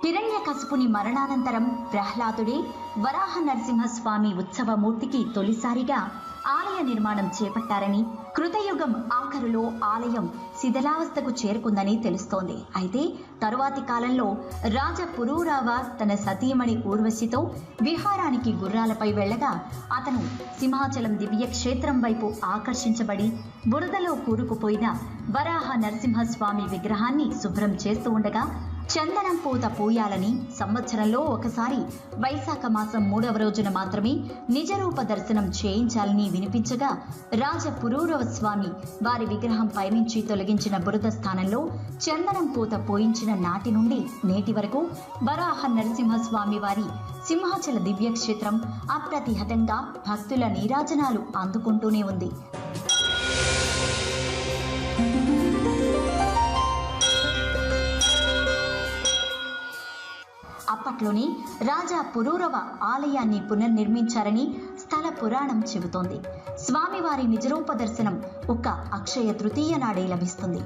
హిరణ్యకశిపుని మరణానంతరం ప్రహ్లాదుడే వరాహ నరసింహస్వామి ఉత్సవమూర్తికి తొలిసారిగా ఆలయ నిర్మాణం చేపట్టారని, కృతయుగం ఆఖరులో ఆలయం శిథిలావస్థకు చేరుకుందని తెలుస్తోంది. అయితే తరువాతి కాలంలో రాజ పురూరవ తన సతీమణి ఊర్వశితో విహారానికి గుర్రాలపై వెళ్లగా అతను సింహాచలం దివ్యక్షేత్రం వైపు ఆకర్షించబడి బురదలో కూరుకుపోయిన వరాహ నరసింహస్వామి విగ్రహాన్ని శుభ్రం చేస్తూ ఉండగా చందనం పూత పూయాలని, సంవత్సరంలో ఒకసారి వైశాఖ మాసం 3వ రోజున మాత్రమే నిజరూప దర్శనం చేయించాలని వినిపించగా రాజ పురూరవ స్వామి వారి విగ్రహం పైనుంచి తొలగించిన బురద స్థానంలో చందనం పూత పోయించిన నాటి నుండి నేటి వరకు వరాహ నరసింహస్వామి వారి సింహాచల దివ్యక్షేత్రం అప్రతిహతంగా భక్తుల నీరాజనాలు అందుకుంటూనే ఉంది. అప్పట్లోనే రాజా పురూరవ ఆలయాన్ని పునర్నిర్మించారని స్థల పురాణం చెబుతోంది. స్వామివారి నిజరూప దర్శనం ఒక్క అక్షయ తృతీయ నాడే లభిస్తుంది.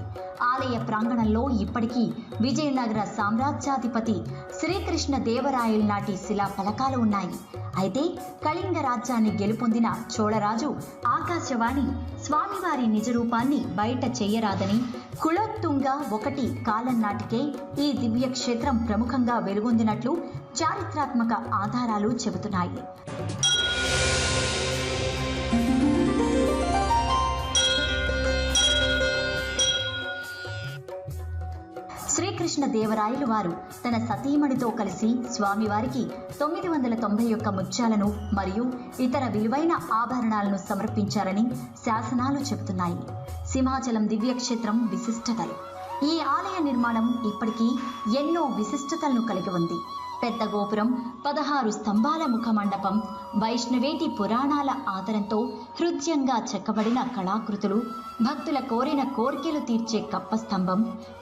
ఆలయ ప్రాంగణంలో ఇప్పటికీ విజయనగర సామ్రాజ్యాధిపతి శ్రీకృష్ణ దేవరాయల నాటి శిలా ఫలకాలు ఉన్నాయి. అయితే కళింగ రాజ్యాన్ని గెలుపొందిన చోళరాజు ఆకాశవాణి స్వామివారి నిజరూపాన్ని బయట చెయ్యరాదని, కులోత్తుంగ 1 కాలం నాటికే ఈ దివ్యక్షేత్రం ప్రముఖంగా వెలుగొందినట్లు చారిత్రాత్మక ఆధారాలు చెబుతున్నాయి. శ్రీకృష్ణ దేవరాయలు వారు తన సతీమణితో కలిసి స్వామివారికి 991 ముత్యాలను మరియు ఇతర విలువైన ఆభరణాలను సమర్పించారని శాసనాలు చెబుతున్నాయి. సింహాచలం దివ్యక్షేత్రం విశిష్టతలు. ఈ ఆలయ నిర్మాణం ఇప్పటికీ ఎన్నో విశిష్టతలను కలిగి ఉంది. పెద్ద గోపురం, 16 స్తంభాల ముఖ మండపం, వైష్ణవేటి పురాణాల ఆధారంతో హృద్యంగా చెక్కబడిన కళాకృతులు, భక్తుల కోరిన కోర్కెలు తీర్చే కప్ప స్తంభం,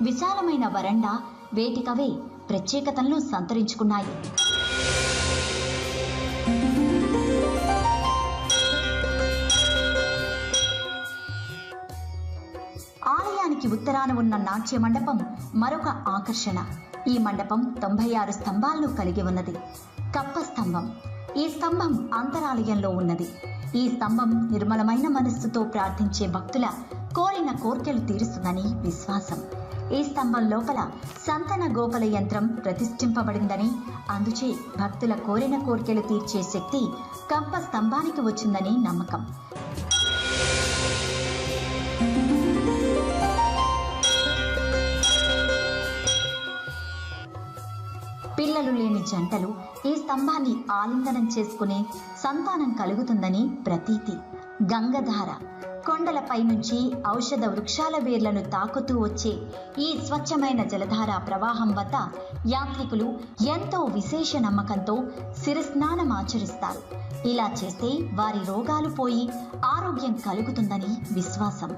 విశాలమైన వరండా వేటికవే ప్రత్యేకతలను సంతరించుకున్నాయి. ఆలయానికి ఉత్తరాన ఉన్న నాట్య మండపం మరొక ఆకర్షణ. ఈ మండపం 96 స్తంభాలను కలిగి ఉన్నది. కప్ప స్తంభం. ఈ స్తంభం అంతరాలయంలో ఉన్నది. ఈ స్తంభం నిర్మలమైన మనస్సుతో ప్రార్థించే భక్తుల కోరిన కోర్కెలు తీరుస్తుందని విశ్వాసం. ఈ స్తంభం లోపల సంతన గోపల యంత్రం ప్రతిష్ఠింపబడిందని, అందుచే భక్తుల కోరిన కోర్కెలు తీర్చే శక్తి కప్ప స్తంభానికి వచ్చిందని నమ్మకం. పిల్లలు లేని జంటలు ఈ స్తంభాన్ని ఆలింగనం చేసుకునే సంతానం కలుగుతుందని ప్రతీతి. గంగధార. కొండలపై నుంచి ఔషధ వృక్షాల వేర్లను తాకుతూ వచ్చే ఈ స్వచ్ఛమైన జలధార ప్రవాహం వద్ద యాత్రికులు ఎంతో విశేష నమ్మకంతో శిరస్నానం ఆచరిస్తారు. ఇలా చేస్తే వారి రోగాలు పోయి ఆరోగ్యం కలుగుతుందని విశ్వాసం.